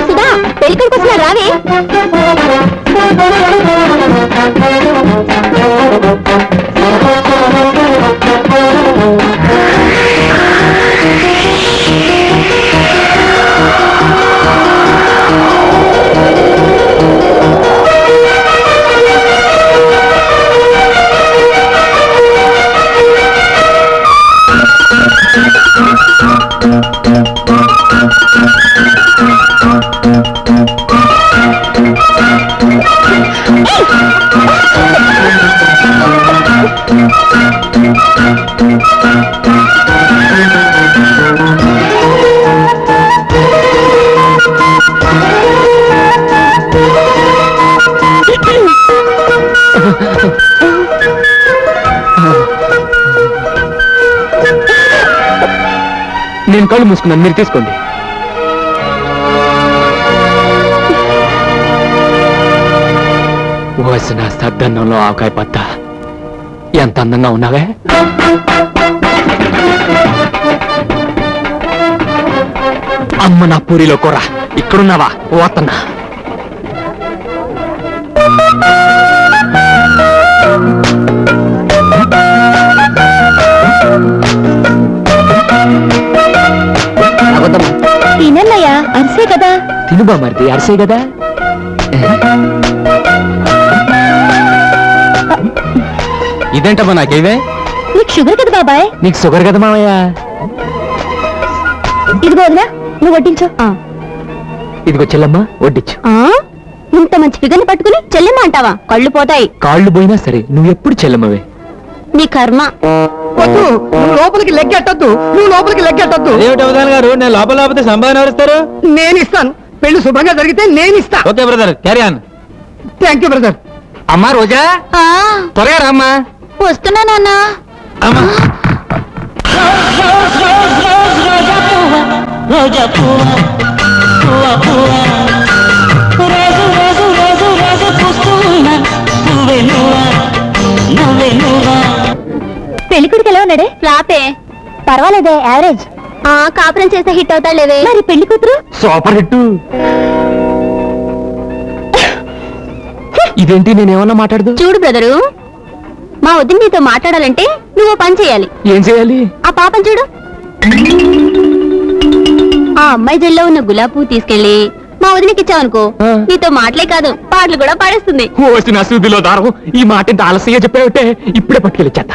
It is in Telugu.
సుధా, పెళ్ళికొడుకు వస్తున్నా, రావే. నేను కళ్ళు మూసుకున్నాను, మీరు తీసుకోండి. వసిన సద్దన్నంలో ఆవకాయ పత్త, ఎంత అందంగా ఉన్నావే. అమ్మ నా పూరిలో కూర, ఇక్కడున్నావా? పోతన్నా. తినన్నయ్యా, అరిసే కదా. తినుబా మరిది, అరిసే కదా. ఇదేంటమ్మా నాకేవే? నీకు షుగర్ కదా బాబాయ్. నీకు షుగర్ కదా మావయ్య. ఇదిగో వదినా, నువ్వు వడ్డించు. ఇదిగో చెల్లమ్మ, వడ్డించు. ఇంత మంచి ఫిగర్ని పట్టుకుని చెల్లెమ్మ అంటావా? కళ్ళు పోతాయి. కాళ్ళు పోయినా సరే నువ్వు ఎప్పుడు చెల్లమ్మవే. నీ కర్మ. నువ్వు లోపలికి లెగ్గెట్టద్దు, నువ్వు లోపలికి లెగ్గెట్టద్దు. ఏమిటి అవధాన్ గారు, నేను లోపల లోపలితే సంపాదన ఎవరిస్తారు? నేను ఇస్తాను. పెళ్లి శుభ్రంగా జరిగితే నేను ఇస్తా. Okay brother, carry on. Thank you brother. అమ్మా రోజా, త్వరగా రామ్మా. వస్తున్నా నాన్న. అమ్మా పెళ్లికొడుకు ఎలా ఉన్నాడే? రాపే. పర్వాలేదే, యావరేజ్. కాపురం చేస్తే హిట్ అవుతాడులేవే. మరి పెళ్లి కూతురు సూపర్ హిట్. ఇదేంటి, నేనేమన్నా మాట్లాడదు? చూడు బ్రదరు, మా వదిన నీతో మాట్లాడాలంటే నువ్వు పని చేయాలి. ఏం చేయాలి? ఆ పాపం చూడు. ఆ అమ్మాయి జల్లో ఉన్న గులాబీ పువ్వు తీసుకెళ్లి మా వదినకి ఇచ్చావనుకో, నీతో మాటలే కాదు పాటలు కూడా పాడేస్తుంది. ఓ నా సూదిలో దారం. ఈ మాట ఇంత ఆలస్యంగా చెప్పావుంటే ఇప్పుడే పట్టుకెళ్ళి చేత.